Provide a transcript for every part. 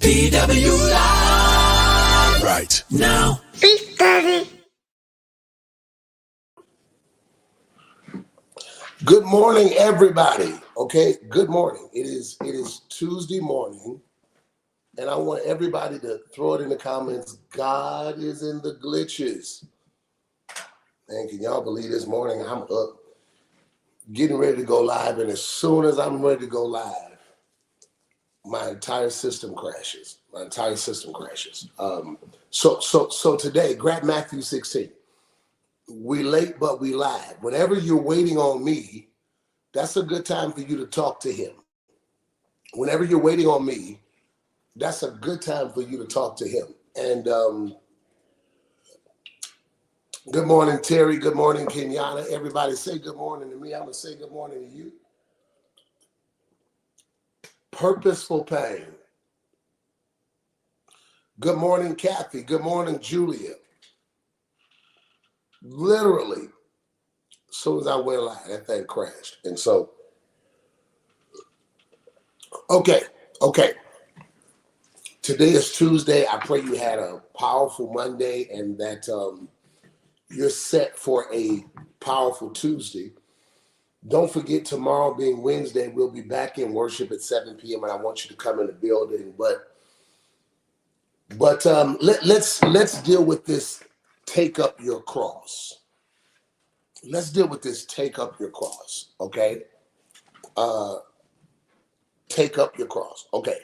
PW Live right now. Pain-30. Good morning, everybody. Okay, good morning. It is Tuesday morning, and I want everybody to throw it in the comments. God is in the glitches. Man, can y'all believe this morning I'm up, getting ready to go live, and as soon as I'm ready to go live, my entire system crashes. So today, grab Matthew 16. We late, but we live. Whenever you're waiting on me, that's a good time for you to talk to him. Whenever you're waiting on me, that's a good time for you to talk to him. And good morning, Terry. Good morning, Kenyatta. Everybody say good morning to me. I'm going to say good morning to you. Purposeful pain. Good morning, Kathy. Good morning, Julia. Literally, as soon as I went live, that thing crashed. And so, okay. Today is Tuesday. I pray you had a powerful Monday and that you're set for a powerful Tuesday. Don't forget, tomorrow being Wednesday, we'll be back in worship at 7 p.m. and I want you to come in the building. But let's deal with this. Take up your cross. Let's deal with this. Take up your cross. Okay. Take up your cross. Okay.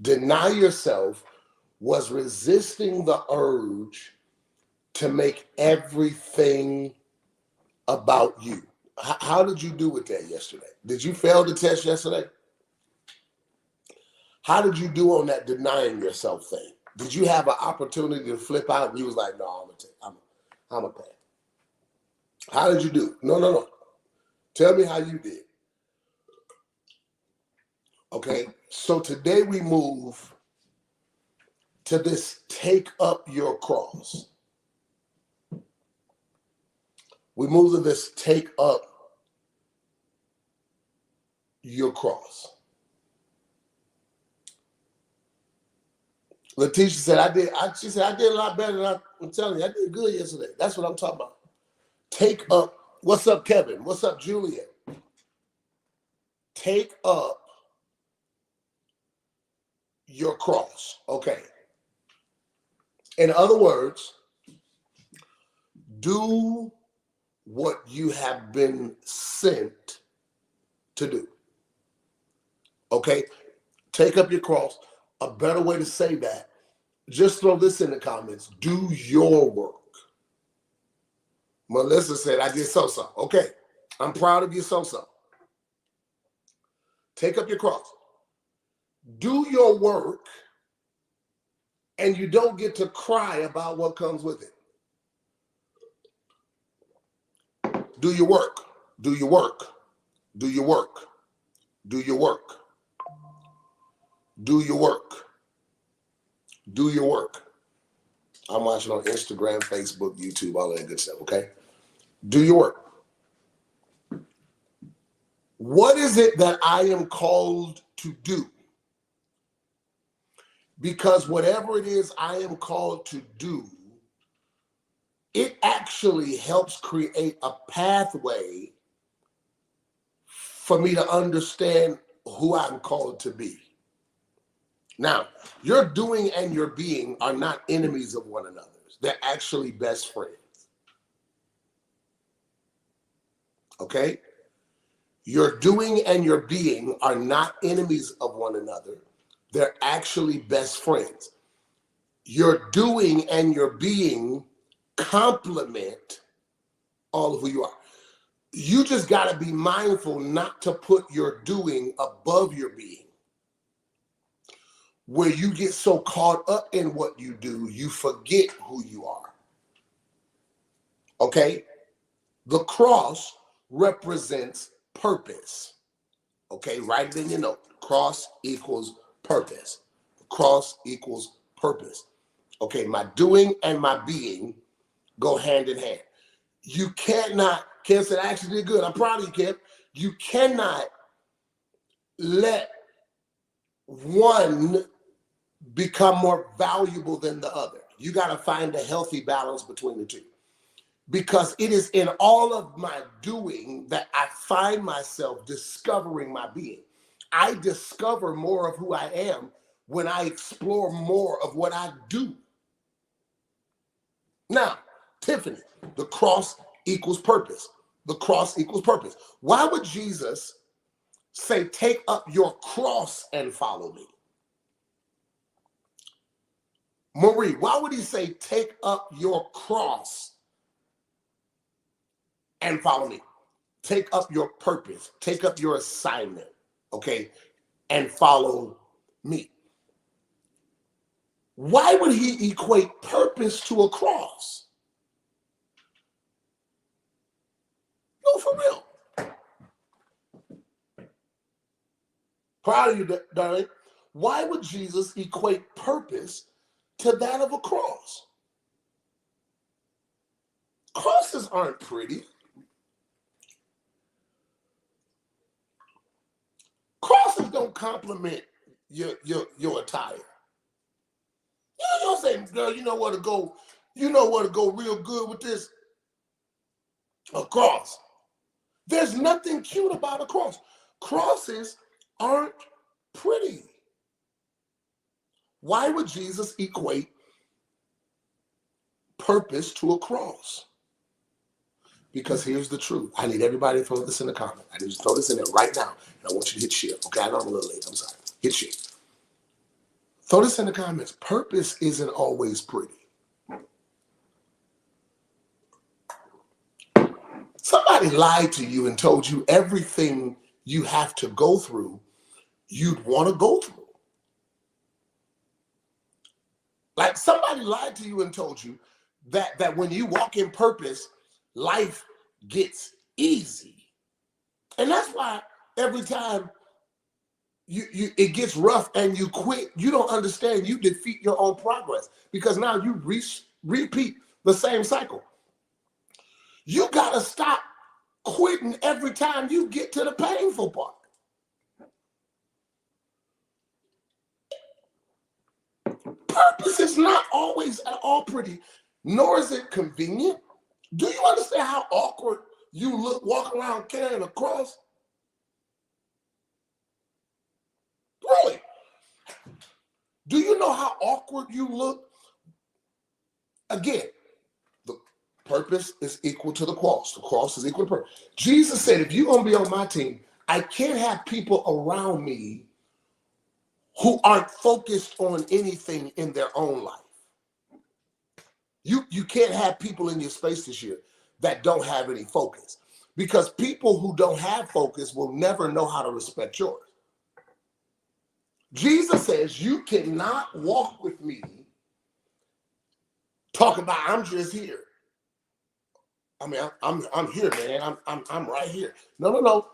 Deny yourself was resisting the urge to make everything about you. How did you do with that yesterday? Did you fail the test yesterday? How did you do on that denying yourself thing? Did you have an opportunity to flip out and you was like, no, I'm a pass? How did you do? No. Tell me how you did. Okay, so today we move to this take up your cross. We move to this take up your cross. Letitia said, I did a lot better than I'm telling you. I did good yesterday. That's what I'm talking about. Take up. What's up, Kevin? What's up, Julia? Take up your cross. Okay. In other words, do what you have been sent to do. Okay? Take up your cross. A better way to say that, just throw this in the comments. Do your work. Melissa said, I did so-so. Okay. I'm proud of you, so-so. Take up your cross. Do your work, and you don't get to cry about what comes with it. Do your work. Do your work. Do your work. Do your work. Do your work. Do your work. I'm watching on Instagram, Facebook, YouTube, all that good stuff, okay? Do your work. What is it that I am called to do? Because whatever it is I am called to do, it actually helps create a pathway for me to understand who I'm called to be. Now, your doing and your being are not enemies of one another. They're actually best friends. Okay? Your doing and your being are not enemies of one another. They're actually best friends. Your doing and your being complement all of who you are. You just got to be mindful not to put your doing above your being. Where you get so caught up in what you do, you forget who you are. Okay? The cross represents purpose. Okay? Write it in your note. Cross equals purpose. Cross equals purpose. Okay? My doing and my being go hand in hand. You cannot, Kim said, I actually did good. I'm proud of you, Kim. You cannot let one become more valuable than the other. You got to find a healthy balance between the two. Because it is in all of my doing that I find myself discovering my being. I discover more of who I am when I explore more of what I do. Now, Tiffany, the cross equals purpose. The cross equals purpose. Why would Jesus say, take up your cross and follow me? Marie, why would he say, take up your cross and follow me? Take up your purpose, take up your assignment, okay, and follow me. Why would he equate purpose to a cross? No, for real. Proud of you, darling. Why would Jesus equate purpose to that of a cross? Crosses aren't pretty. Crosses don't compliment your attire. You know what I'm saying, girl, you know where to go real good with this? A cross. There's nothing cute about a cross. Crosses aren't pretty. Why would Jesus equate purpose to a cross? Because here's the truth. I need everybody to throw this in the comment. I need you to throw this in there right now. And I want you to hit share. Okay, I know I'm a little late. I'm sorry. Hit share. Throw this in the comments. Purpose isn't always pretty. Somebody lied to you and told you everything you have to go through, you'd want to go through. Like somebody lied to you and told you that when you walk in purpose, life gets easy. And that's why every time it gets rough and you quit, you don't understand, you defeat your own progress because now you repeat the same cycle. You got to stop quitting every time you get to the painful part. Purpose is not always at all pretty, nor is it convenient. Do you understand how awkward you look walking around carrying a cross? Really? Do you know how awkward you look? Again, the purpose is equal to the cross. The cross is equal to purpose. Jesus said, if you're going to be on my team, I can't have people around me who aren't focused on anything in their own life. You can't have people in your space this year that don't have any focus, because people who don't have focus will never know how to respect yours. Jesus says you cannot walk with me talk about I'm just here. I mean, I'm here, man. I'm right here. No.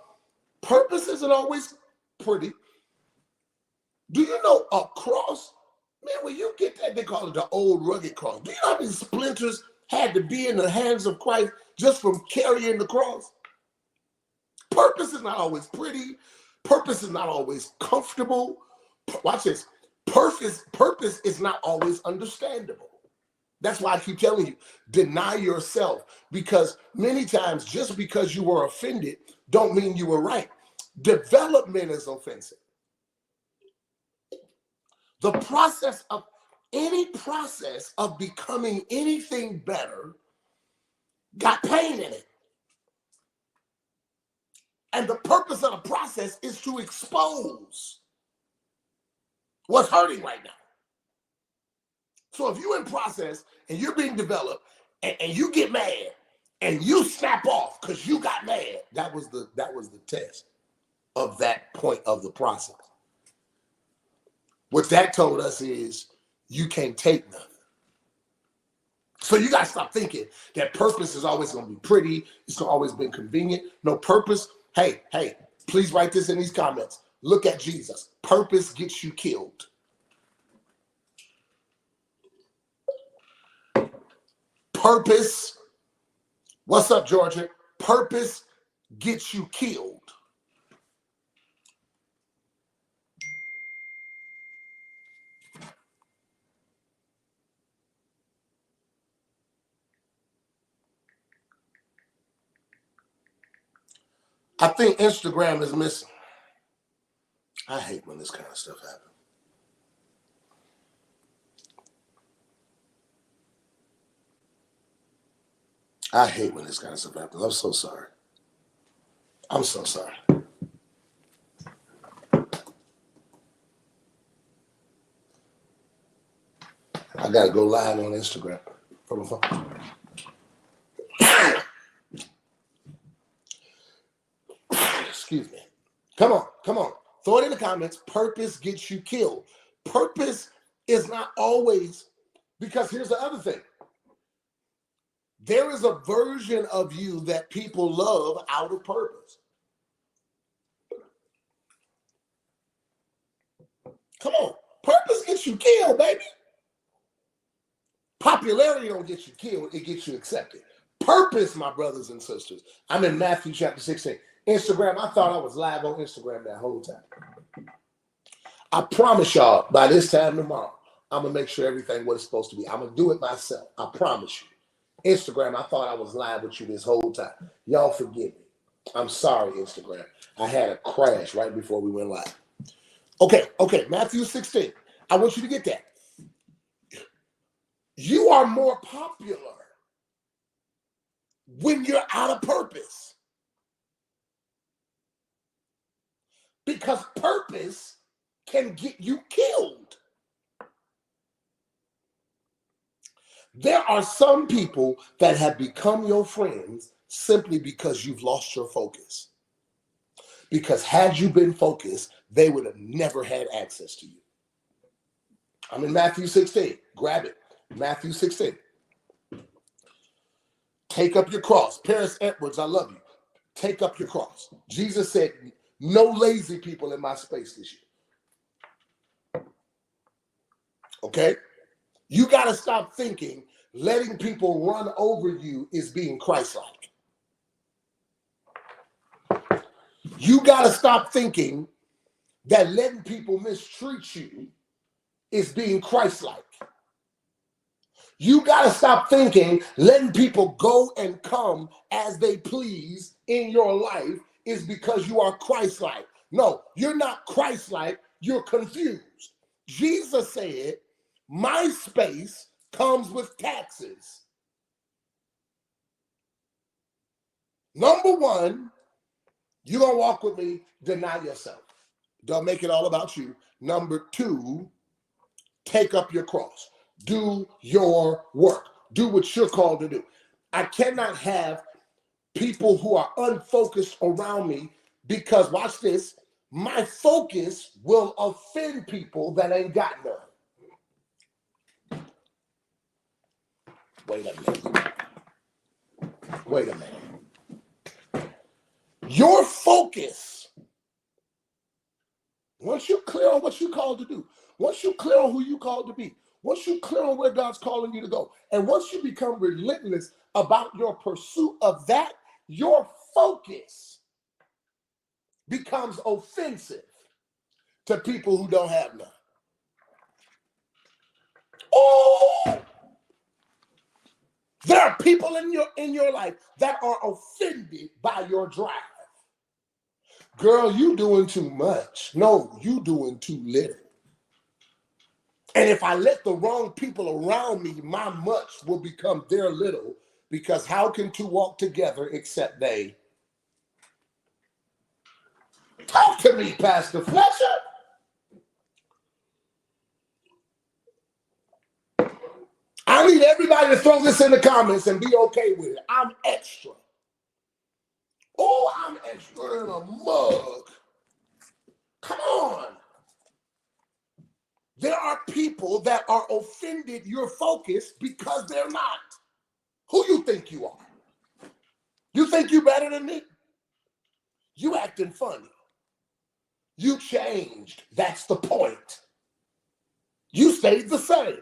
Purpose isn't always pretty. Do you know a cross? Man, when you get that, they call it the old rugged cross. Do you know how many splinters had to be in the hands of Christ just from carrying the cross? Purpose is not always pretty. Purpose is not always comfortable. Watch this. Purpose is not always understandable. That's why I keep telling you, deny yourself, because many times just because you were offended don't mean you were right. Development is offensive. The process of becoming anything better got pain in it. And the purpose of the process is to expose what's hurting right now. So if you're in process and you're being developed and you get mad and you snap off because you got mad, that was the test of that point of the process. What that told us is you can't take nothing. So you got to stop thinking that purpose is always going to be pretty. It's always been convenient. No purpose. Hey, please write this in these comments. Look at Jesus. Purpose gets you killed. Purpose. What's up, Georgia? Purpose gets you killed. I think Instagram is missing. I hate when this kind of stuff happens. I hate when this kind of stuff happens. I'm so sorry. I'm so sorry. I gotta go live on Instagram from the phone. Excuse me. Come on, come on. Throw it in the comments. Purpose gets you killed. Purpose is not always, because here's the other thing. There is a version of you that people love out of purpose. Come on. Purpose gets you killed, baby. Popularity don't get you killed. It gets you accepted. Purpose, my brothers and sisters. I'm in Matthew chapter 16. Instagram, I thought I was live on Instagram that whole time. I promise y'all, by this time tomorrow, I'm going to make sure everything what it's supposed to be. I'm going to do it myself. I promise you. Instagram, I thought I was live with you this whole time. Y'all forgive me. I'm sorry, Instagram. I had a crash right before we went live. Okay, Matthew 16. I want you to get that. You are more popular when you're out of purpose. Because purpose can get you killed. There are some people that have become your friends simply because you've lost your focus. Because had you been focused, they would have never had access to you. I'm in Matthew 16. Grab it. Matthew 16. Take up your cross. Paris Edwards, I love you. Take up your cross. Jesus said, no lazy people in my space this year. Okay? You got to stop thinking letting people run over you is being Christ-like. You got to stop thinking that letting people mistreat you is being Christ-like. You got to stop thinking letting people go and come as they please in your life is because you are Christ-like. No, you're not Christ-like. You're confused. Jesus said, my space comes with taxes. Number one, you're going to walk with me, deny yourself. Don't make it all about you. Number two, take up your cross. Do your work. Do what you're called to do. I cannot have people who are unfocused around me because, watch this, my focus will offend people that ain't got none. Wait a minute. Your focus, once you're clear on what you're called to do, once you're clear on who you're called to be, once you're clear on where God's calling you to go, and once you become relentless about your pursuit of that, your focus becomes offensive to people who don't have none. Oh! There are people in your life that are offended by your drive. Girl, you doing too much. No, you doing too little. And if I let the wrong people around me, my much will become their little, because how can two walk together except they? Talk to me, Pastor Fletcher. I need everybody to throw this in the comments and be okay with it. I'm extra. Oh, I'm extra in a mug. Come on. There are people that are offended your focus because they're not. Who you think you are? You think you better than me? You acting funny. You changed. That's the point. You stayed the same.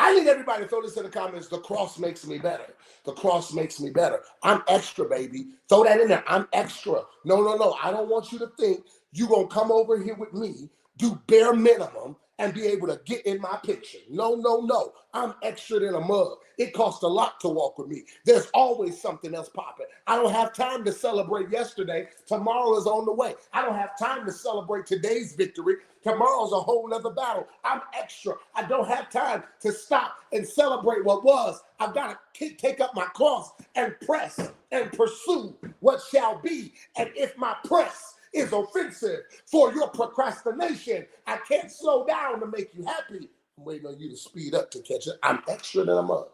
I need everybody to throw this in the comments. The cross makes me better. The cross makes me better. I'm extra, baby. Throw that in there. I'm extra. No. I don't want you to think you're going to come over here with me do bare minimum and be able to get in my picture. No, no, no. I'm extra than a mug. It costs a lot to walk with me. There's always something else popping. I don't have time to celebrate yesterday. Tomorrow is on the way. I don't have time to celebrate today's victory. Tomorrow's a whole nother battle. I'm extra. I don't have time to stop and celebrate what was. I've got to take up my cross and press and pursue what shall be. And if my press is offensive for your procrastination, I can't slow down to make you happy. I'm waiting on you to speed up to catch it. I'm extra than a mug.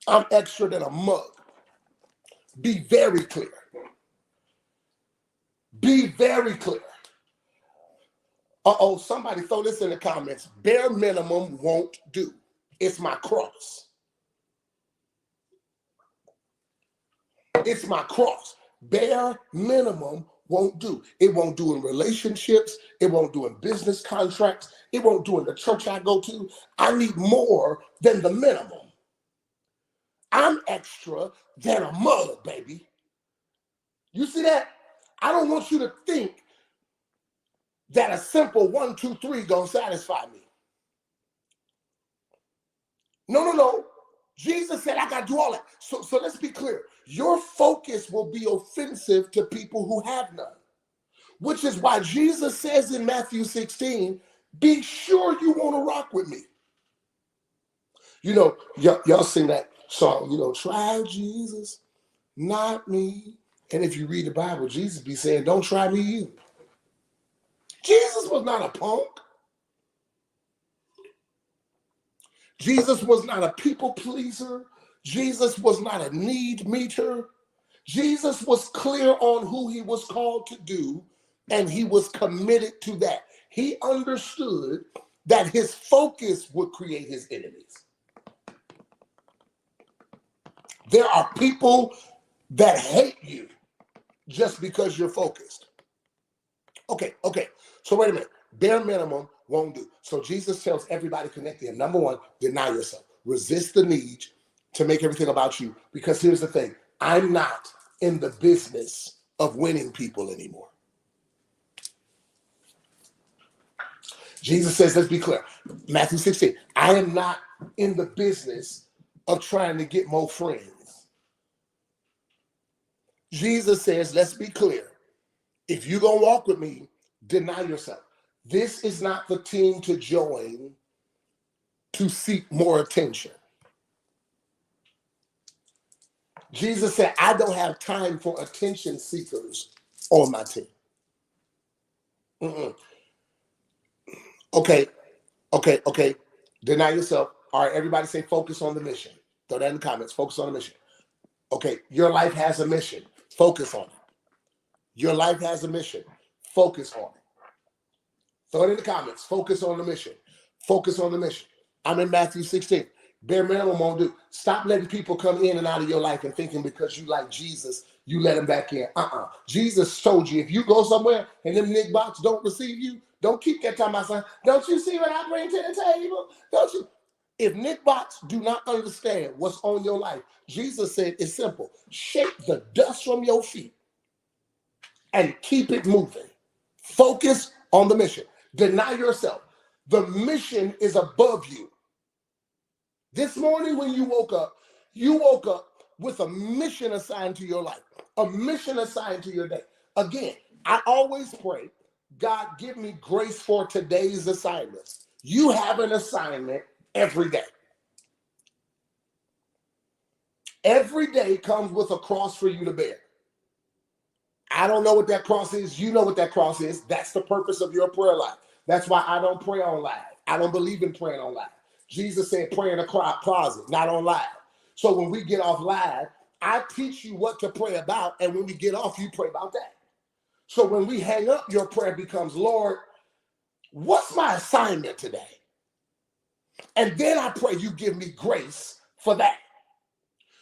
I'm extra than a mug. Be very clear. Be very clear. Uh-oh, somebody throw this in the comments. Bare minimum won't do. It's my cross. It's my cross. Bare minimum won't do. It won't do in relationships. It won't do in business contracts. It won't do in the church I go to. I need more than the minimum. I'm extra than a mug, baby. You see that? I don't want you to think that a simple 1, 2, 3 gonna satisfy me. No, no, no. Jesus said I gotta do all that. So let's be clear. Your focus will be offensive to people who have none, which is why Jesus says in Matthew 16, be sure you want to rock with me. You know, y'all sing that song, you know, try Jesus, not me. And if you read the Bible, Jesus be saying, don't try me either. Jesus was not a punk. Jesus was not a people pleaser. Jesus was not a need meter. Jesus was clear on who he was called to do, and he was committed to that. He understood that his focus would create his enemies. There are people that hate you just because you're focused. Okay. So wait a minute. Bare minimum won't do. So Jesus tells everybody connected, number one, deny yourself. Resist the need to make everything about you. Because here's the thing. I'm not in the business of winning people anymore. Jesus says, let's be clear. Matthew 16, I am not in the business of trying to get more friends. Jesus says, let's be clear. If you're going to walk with me, deny yourself. This is not the team to join to seek more attention. Jesus said, I don't have time for attention seekers on my team. Okay. Deny yourself. All right, everybody say focus on the mission. Throw that in the comments. Focus on the mission. Okay, your life has a mission. Focus on it. Your life has a mission. Focus on it. Throw it in the comments. Focus on the mission. Focus on the mission. I'm in Matthew 16. Bare minimum won't do. Stop letting people come in and out of your life and thinking because you like Jesus, you let them back in. Jesus told you if you go somewhere and them Nick Box don't receive you, don't keep that time outside. Don't you see what I bring to the table? Don't you? If Nick Box do not understand what's on your life, Jesus said it's simple. Shake the dust from your feet and keep it moving. Focus on the mission. Deny yourself. The mission is above you. This morning when you woke up with a mission assigned to your life, a mission assigned to your day. Again, I always pray, God, give me grace for today's assignments. You have an assignment every day. Every day comes with a cross for you to bear. I don't know what that cross is. You know what that cross is. That's the purpose of your prayer life. That's why I don't pray on live. I don't believe in praying on live. Jesus said pray in a closet, not on live. So when we get off live, I teach you what to pray about. And when we get off, you pray about that. So when we hang up, your prayer becomes, Lord, what's my assignment today? And then I pray you give me grace for that.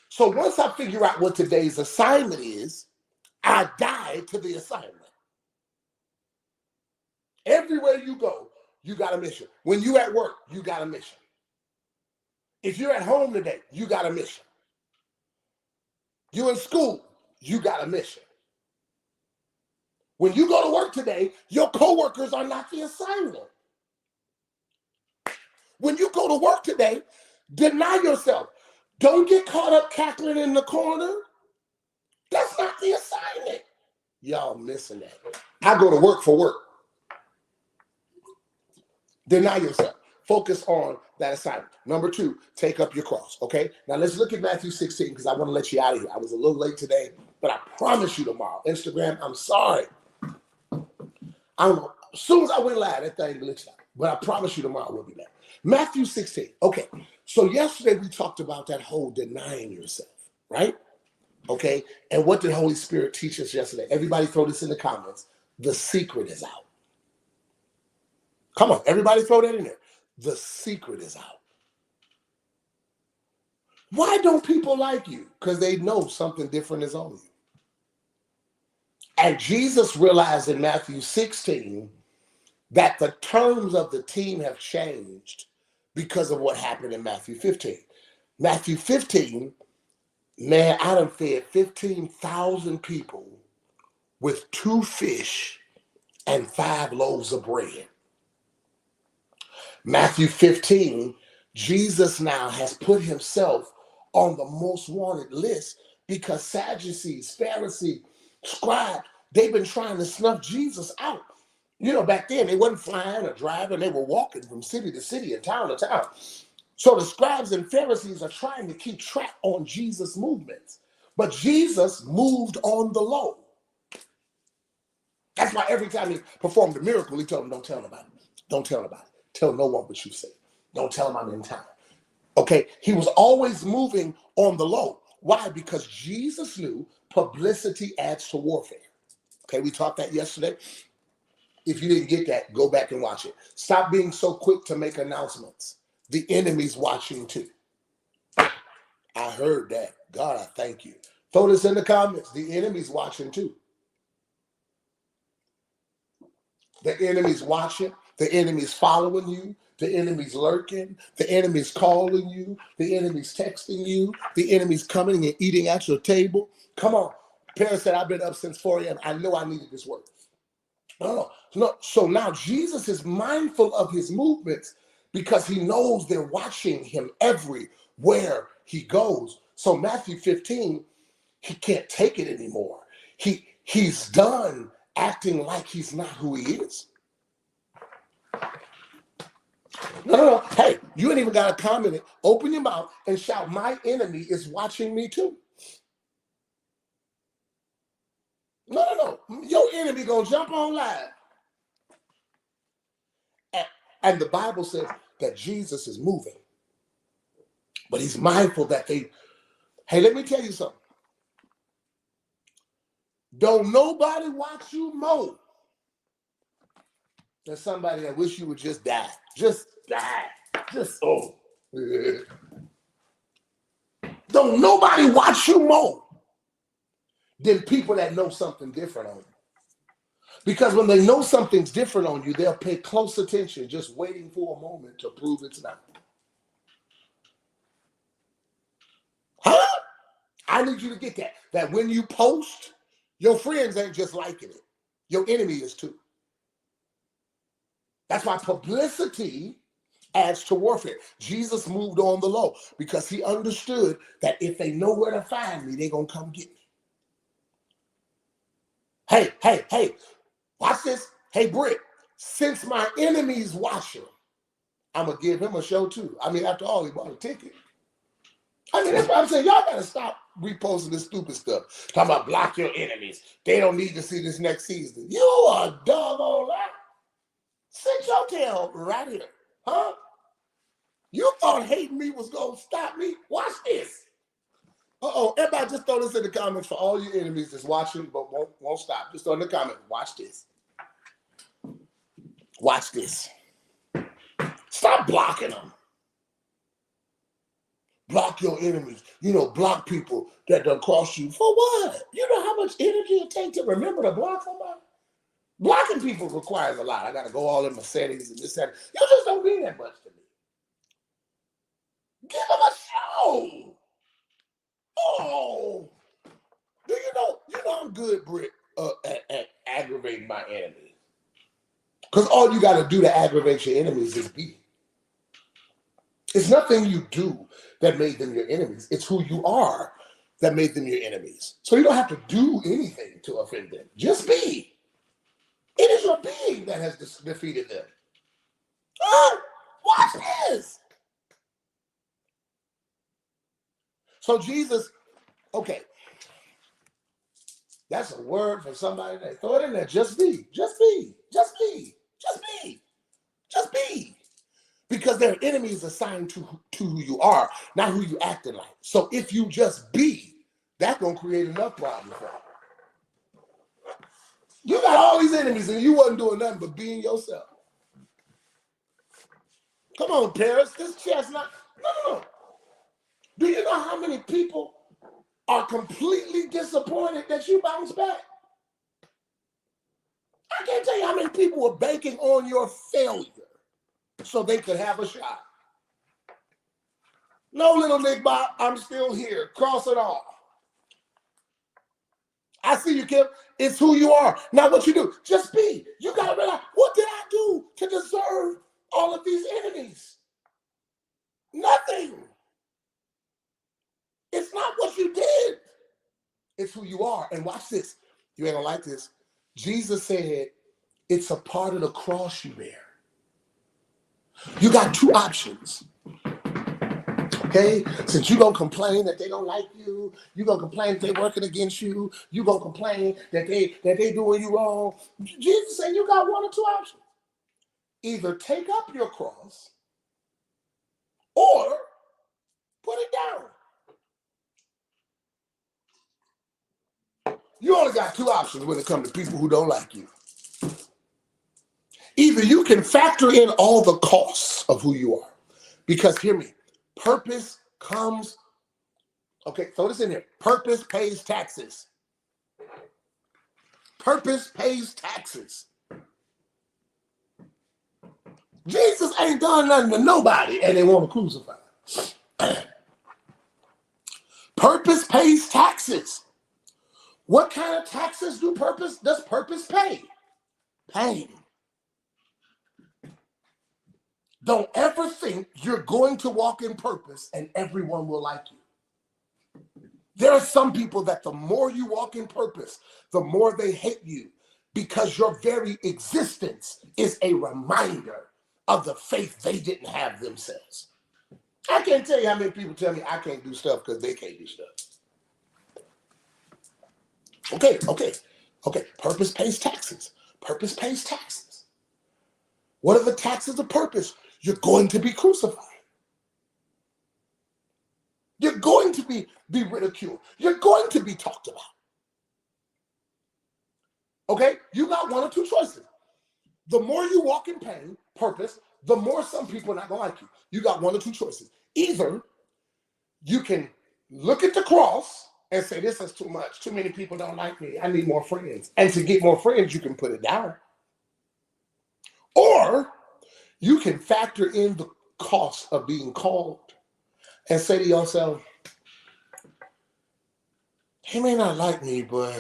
So once I figure out what today's assignment is, I die to the assignment. Everywhere you go, you got a mission. When you at work, you got a mission. If you're at home today, you got a mission. You in school, you got a mission. When you go to work today, your coworkers are not the assignment. When you go to work today, deny yourself. Don't get caught up cackling in the corner. That's not the assignment. Y'all missing that. I go to work for work. Deny yourself. Focus on that assignment. Number 2, take up your cross, okay? Now let's look at Matthew 16 because I want to let you out of here. I was a little late today, but I promise you tomorrow. Instagram, I'm sorry. I don't know. As soon as I went live, that thing glitched out. But I promise you tomorrow we'll be back. Matthew 16. Okay. So yesterday we talked about that whole denying yourself, right? Okay. And what did Holy Spirit teach us yesterday? Everybody throw this in the comments. The secret is out. Come on, everybody throw that in there. The secret is out. Why don't people like you? Because they know something different is on you. And Jesus realized in Matthew 16 that the terms of the team have changed because of what happened in Matthew 15. Matthew 15, man, I done fed 15,000 people with 2 fish and 5 loaves of bread. Matthew 15, Jesus now has put himself on the most wanted list because Sadducees, Pharisees, scribes, they've been trying to snuff Jesus out. You know, back then they wasn't flying or driving, they were walking from city to city and town to town. So the scribes and Pharisees are trying to keep track on Jesus' movements. But Jesus moved on the low. That's why every time he performed a miracle, he told them, don't tell nobody. Don't tell nobody. Tell no one what you say. Don't tell them I'm in town. Okay, he was always moving on the low. Why? Because Jesus knew publicity adds to warfare. Okay, we talked that yesterday. If you didn't get that, go back and watch it. Stop being so quick to make announcements. The enemy's watching too. I heard that. God, I thank you. Throw this in the comments. The enemy's watching too. The enemy's watching. The enemy's following you. The enemy's lurking. The enemy's calling you. The enemy's texting you. The enemy's coming and eating at your table. Come on. Parents said, I've been up since 4 a.m. I know I needed this word. No. So now Jesus is mindful of his movements because he knows they're watching him everywhere he goes. So Matthew 15, he can't take it anymore. He's done acting like he's not who he is. No. Hey, you ain't even got to comment it. Open your mouth and shout, my enemy is watching me too. No. Your enemy going to jump on live. And the Bible says that Jesus is moving. But he's mindful that hey, let me tell you something. Don't nobody watch you more than somebody that wish you would just die. Just die. Don't nobody watch you more than people that know something different on you. Because when they know something's different on you, they'll pay close attention, just waiting for a moment to prove it's not. Huh? I need you to get that. That when you post, your friends ain't just liking it. Your enemy is too. That's why publicity adds to warfare. Jesus moved on the low because he understood that if they know where to find me, they're going to come get me. Hey, watch this. Hey, Britt, since my enemy's watching, I'm going to give him a show too. I mean, after all, he bought a ticket. I mean, that's what I'm saying. Y'all got to stop reposting this stupid stuff. Talking about block your enemies. They don't need to see this next season. You are doggone liar. Sit your tail right here. Huh? You thought hating me was going to stop me? Watch this. Everybody just throw this in the comments for all your enemies that's watching but won't stop. Just throw in the comments. Watch this. Watch this. Stop blocking them. Block your enemies. Block people that done cross you. For what? You know how much energy it takes to remember to block somebody? Blocking people requires a lot. I got to go all in my settings and this, that. You just don't mean that much to me. Give them a show. Oh. Do you know I'm good, Britt, at aggravating aggravate my enemy. Because all you got to do to aggravate your enemies is be. It's nothing you do that made them your enemies. It's who you are that made them your enemies. So you don't have to do anything to offend them. Just be. It is your being that has defeated them. Oh, watch this. So Jesus, okay, that's a word for somebody that throw it in there. Just be, just be, just be, just be, just be. Because their enemies assigned to who you are, not who you acting like. So if you just be, that's going to create enough problems for you. You got all these enemies and you wasn't doing nothing but being yourself. Come on, Paris, this chestnut. No. Do you know how many people are completely disappointed that you bounce back? I can't tell you how many people were banking on your failure so they could have a shot. No, little Nick Bob, I'm still here. Cross it off. I see you, Kim. It's who you are, not what you do. Just be. You got to realize, what did I do to deserve all of these enemies? Nothing. It's not what you did. It's who you are. And watch this. You ain't gonna like this. Jesus said, it's a part of the cross you bear. You got two options. Okay? Since you're going to complain that they don't like you, you're going to complain that they're working against you, you're going to complain that they doing you wrong. Jesus said you got one or two options. Either take up your cross or put it down. You only got two options when it comes to people who don't like you. Either you can factor in all the costs of who you are. Because hear me, purpose comes, okay, throw this in here. Purpose pays taxes. Purpose pays taxes. Jesus ain't done nothing to nobody and they want to crucify him. Purpose pays taxes. What kind of taxes does purpose pay? Pain. Don't ever think you're going to walk in purpose and everyone will like you. There are some people that the more you walk in purpose, the more they hate you because your very existence is a reminder of the faith they didn't have themselves. I can't tell you how many people tell me I can't do stuff because they can't do stuff. Okay. Purpose pays taxes. Purpose pays taxes. What are the taxes of purpose? You're going to be crucified. You're going to be ridiculed. You're going to be talked about. Okay? You got one or two choices. The more you walk in pain, purpose, the more some people are not going to like you. You got one or two choices. Either you can look at the cross and say, this is too much. Too many people don't like me. I need more friends. And to get more friends, you can put it down. Or you can factor in the cost of being called and say to yourself, he may not like me, but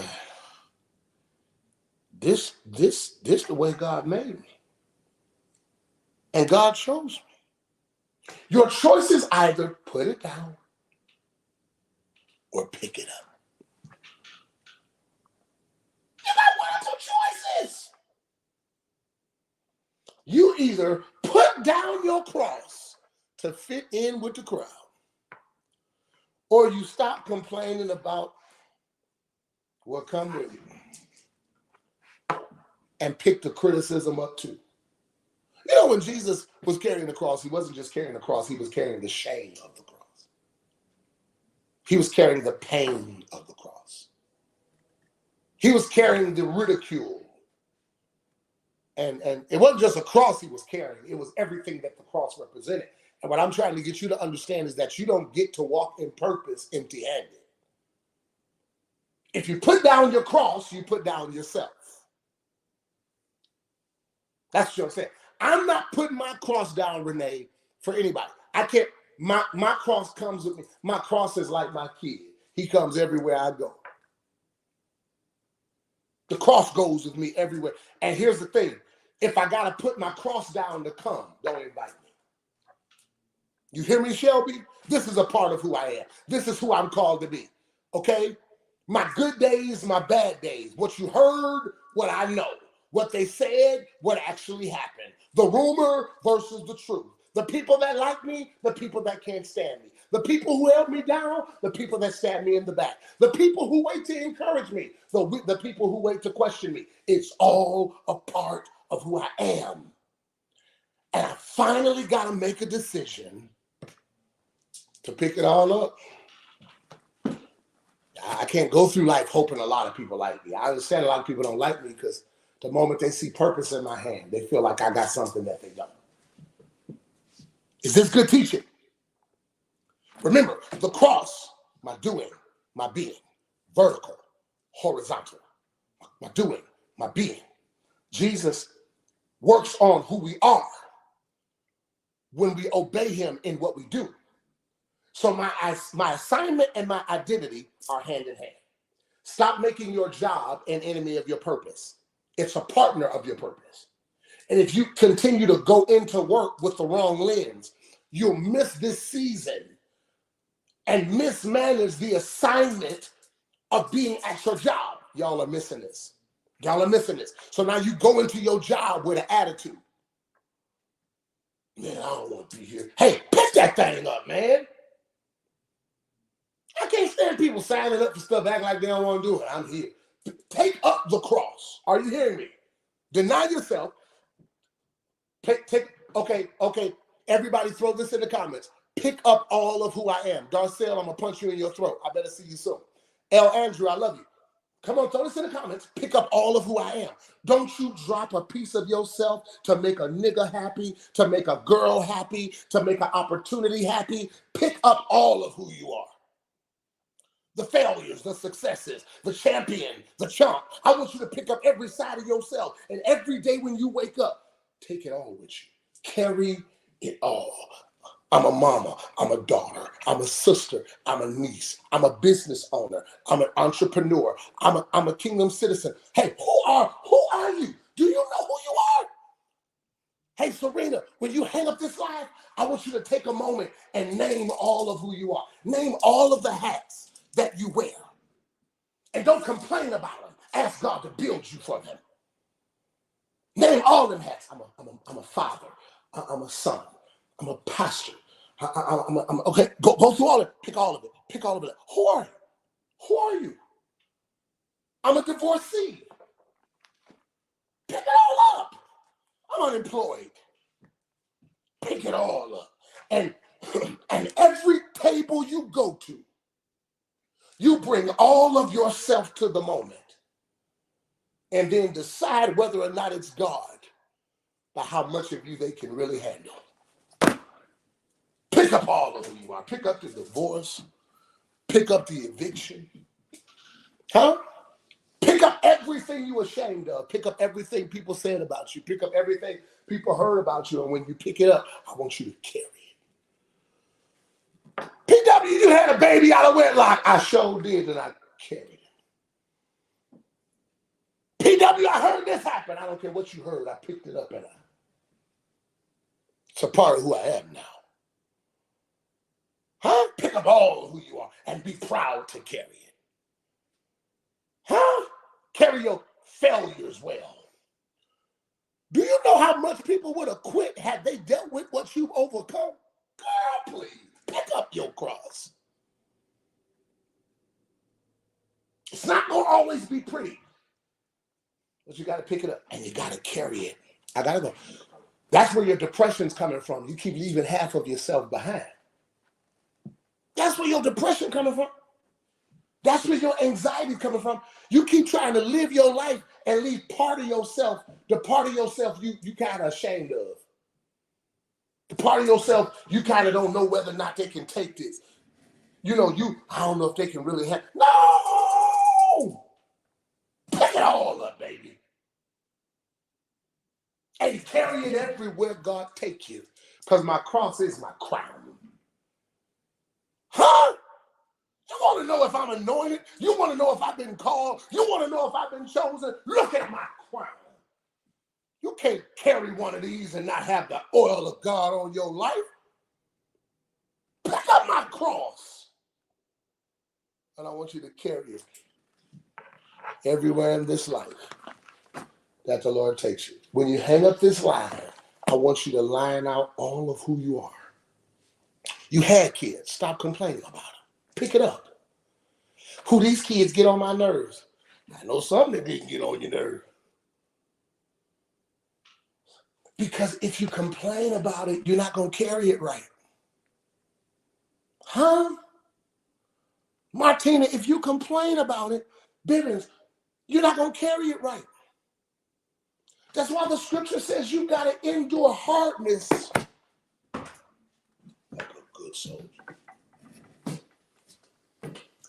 this the way God made me. And God chose me. Your choice is either put it down or pick it up. You got one or two choices. You either put down your cross to fit in with the crowd, or you stop complaining about what comes with it and pick the criticism up too. You know, when Jesus was carrying the cross, he wasn't just carrying the cross, he was carrying the shame of the cross. He was carrying the pain of the cross. He was carrying the ridicule. And it wasn't just a cross he was carrying, it was everything that the cross represented. And what I'm trying to get you to understand is that you don't get to walk in purpose empty-handed. If you put down your cross, you put down yourself. That's what I'm saying. I'm not putting my cross down, Renee, for anybody. I can't, my cross comes with me. My cross is like my kid. He comes everywhere I go. The cross goes with me everywhere. And here's the thing. If I got to put my cross down to come, don't invite me. You hear me, Shelby? This is a part of who I am. This is who I'm called to be. Okay? My good days, my bad days. What you heard, what I know. What they said, what actually happened. The rumor versus the truth. The people that like me, the people that can't stand me. The people who held me down, the people that stab me in the back. The people who wait to encourage me, the people who wait to question me. It's all a part of who I am. And I finally got to make a decision to pick it all up. I can't go through life hoping a lot of people like me. I understand a lot of people don't like me because the moment they see purpose in my hand, they feel like I got something that they don't. Is this good teaching? Remember, the cross, my doing, my being, vertical, horizontal, my doing, my being. Jesus works on who we are when we obey him in what we do. So my assignment and my identity are hand in hand. Stop making your job an enemy of your purpose. It's a partner of your purpose. And if you continue to go into work with the wrong lens, you'll miss this season and mismanage the assignment of being at your job. Y'all are missing this. Y'all are missing this. So now you go into your job with an attitude. Man, I don't want to be here. Hey, pick that thing up, man. I can't stand people signing up for stuff, acting like they don't want to do it. I'm here. Take up the cross. Are you hearing me? Deny yourself. Okay. Everybody throw this in the comments. Pick up all of who I am. Darcel, I'm going to punch you in your throat. I better see you soon. L. Andrew, I love you. Come on, throw this in the comments. Pick up all of who I am. Don't you drop a piece of yourself to make a nigga happy, to make a girl happy, to make an opportunity happy. Pick up all of who you are. The failures, the successes, the champion, the chump. I want you to pick up every side of yourself. And every day when you wake up, take it all with you. Carry it all. I'm a mama, I'm a daughter, I'm a sister, I'm a niece, I'm a business owner, I'm an entrepreneur, I'm a kingdom citizen. Hey, who are you? Do you know who you are? Hey, Serena, when you hang up this live, I want you to take a moment and name all of who you are. Name all of the hats that you wear. And don't complain about them. Ask God to build you for them. Name all them hats. I'm a father. I'm a son. I'm a pastor. Okay, go through all of it. Pick all of it. Pick all of it. Who are you? Who are you? I'm a divorcee. Pick it all up. I'm unemployed. Pick it all up. And every table you go to, you bring all of yourself to the moment and then decide whether or not it's God by how much of you they can really handle. Pick up all of who you are. Pick up the divorce. Pick up the eviction. Huh? Pick up everything you're ashamed of. Pick up everything people said about you. Pick up everything people heard about you. And when you pick it up, I want you to carry it. PW, you had a baby out of wedlock. I sure did, and I carried it. PW, I heard this happen. I don't care what you heard. I picked it up, and it's a part of who I am now. Huh? Pick up all of who you are and be proud to carry it. Huh? Carry your failures well. Do you know how much people would have quit had they dealt with what you've overcome? Girl, please, pick up your cross. It's not going to always be pretty, but you got to pick it up and you got to carry it. I got to go. That's where your depression's coming from. You keep leaving half of yourself behind. That's where your depression coming from. That's where your anxiety coming from. You keep trying to live your life and leave part of yourself, the part of yourself you kind of ashamed of. The part of yourself you kind of don't know whether or not they can take this. I don't know if they can really have. No! Pick it all up, baby. And carry it everywhere God take you. Because my cross is my crown. Huh? You want to know if I'm anointed? You want to know if I've been called? You want to know if I've been chosen? Look at my crown. You can't carry one of these and not have the oil of God on your life. Pick up my cross. And I want you to carry it everywhere in this life that the Lord takes you. When you hang up this line, I want you to line out all of who you are. You had kids. Stop complaining about them. Pick it up. Who these kids get on my nerves. I know something that didn't get on your nerve. Because if you complain about it, you're not going to carry it right. Huh? Martina, if you complain about it, Bivens, you're not going to carry it right. That's why the scripture says you got to endure hardness like a good soldier.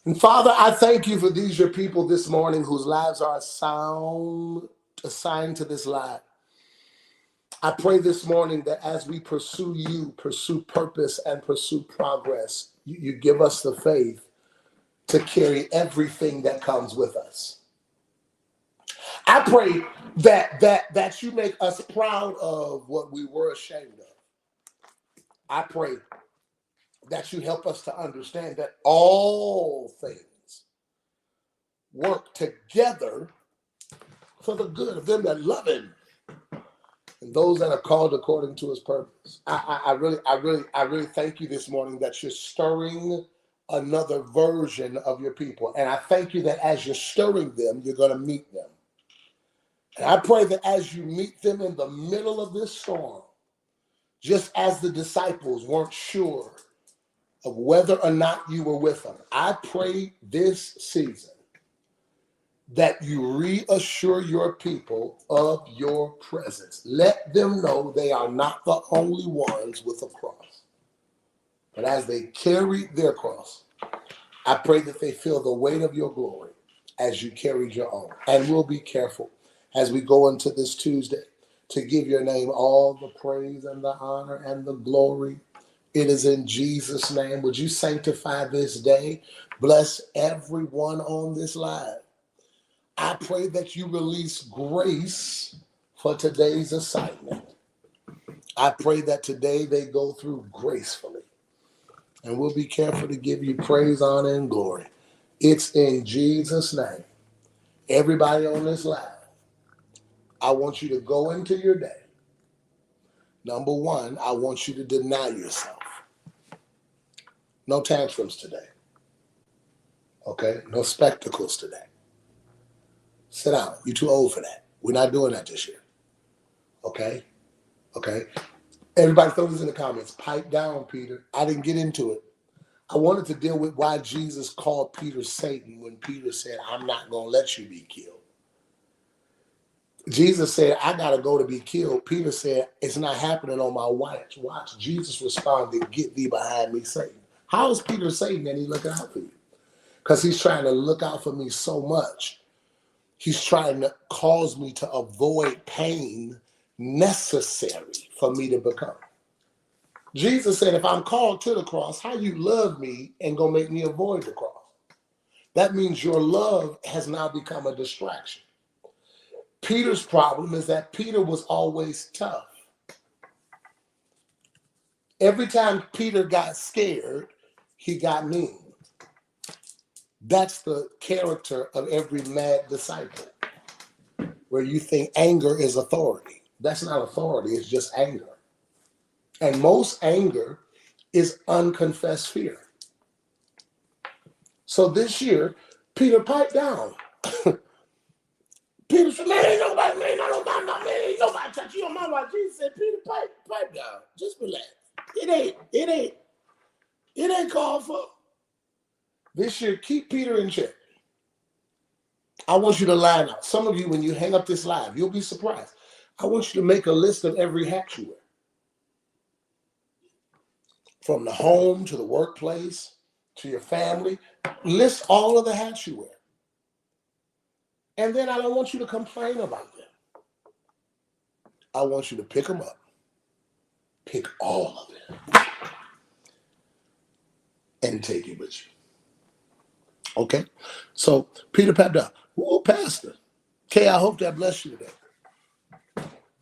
And Father, I thank you for these your people this morning whose lives are assigned to this life. I pray this morning that as we pursue you, pursue purpose, and pursue progress, you give us the faith to carry everything that comes with us. I pray that you make us proud of what we were ashamed of. I pray that you help us to understand that all things work together for the good of them that love him and those that are called according to his purpose. I really thank you this morning that you're stirring another version of your people. And I thank you that as you're stirring them, you're going to meet them. And I pray that as you meet them in the middle of this storm, just as the disciples weren't sure of whether or not you were with them, I pray this season that you reassure your people of your presence. Let them know they are not the only ones with a cross. But as they carry their cross, I pray that they feel the weight of your glory as you carried your own. And we'll be careful as we go into this Tuesday to give your name all the praise and the honor and the glory. It is in Jesus' name. Would you sanctify this day? Bless everyone on this live. I pray that you release grace for today's assignment. I pray that today they go through gracefully. And we'll be careful to give you praise, honor, and glory. It's in Jesus' name. Everybody on this line, I want you to go into your day. Number one, I want you to deny yourself. No tantrums today. Okay? No spectacles today. Sit down. You're too old for that. We're not doing that this year. Okay? Okay? Everybody throw this in the comments. Pipe down, Peter. I didn't get into it. I wanted to deal with why Jesus called Peter Satan when Peter said, I'm not going to let you be killed. Jesus said, I got to go to be killed. Peter said, it's not happening on my watch. Jesus responded, get thee behind me, Satan. How is Peter Satan and he looking out for you? Because he's trying to look out for me so much. He's trying to cause me to avoid pain necessary for me to become. Jesus said, if I'm called to the cross, how you love me and gonna make me avoid the cross? That means your love has now become a distraction. Peter's problem is that Peter was always tough. Every time Peter got scared, he got mean. That's the character of every mad disciple, where you think anger is authority. That's not authority, it's just anger. And most anger is unconfessed fear. So this year, Peter piped down. Peter said, man, ain't nobody touch you on my watch. Jesus said, Peter, pipe down. Just relax. It ain't called for. This year, keep Peter in check. I want you to line up. Some of you, when you hang up this live, you'll be surprised. I want you to make a list of every hat you wear. From the home to the workplace to your family. List all of the hats you wear. And then I don't want you to complain about them. I want you to pick them up. Pick all of them. And take it with you. Okay? So, Peter Pap down. Ooh, Pastor. Okay, I hope that bless you today.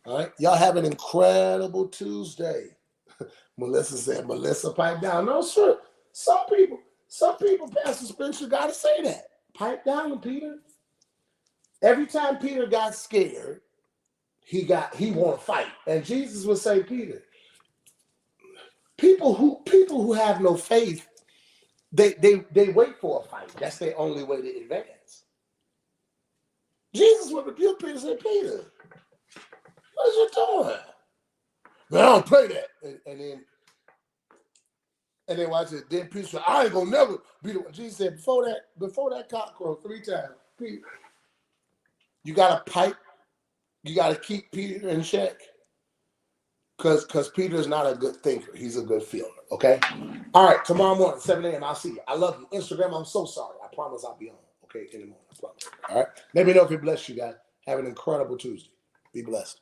All right? Y'all have an incredible Tuesday. Melissa said, Melissa, pipe down. No, sir. Some people, Pastor Spencer, got to say that. Pipe down, Peter. Every time Peter got scared, he want to fight. And Jesus would say, Peter, people who have no faith, they wait for a fight. That's their only way to advance. Jesus would rebuke Peter and say, Peter, what are you doing? Man, I don't play that. And then watch it. Then Peter said, I ain't gonna never be the one. Jesus said, before that cock crow 3 times, Peter, you gotta keep Peter in check. Because Peter is not a good thinker. He's a good feeler. Okay? All right, tomorrow morning, 7 a.m. I'll see you. I love you. Instagram, I'm so sorry. I promise I'll be on. Okay, in the morning. I promise. All right. Let me know if it blessed you guys. Have an incredible Tuesday. Be blessed.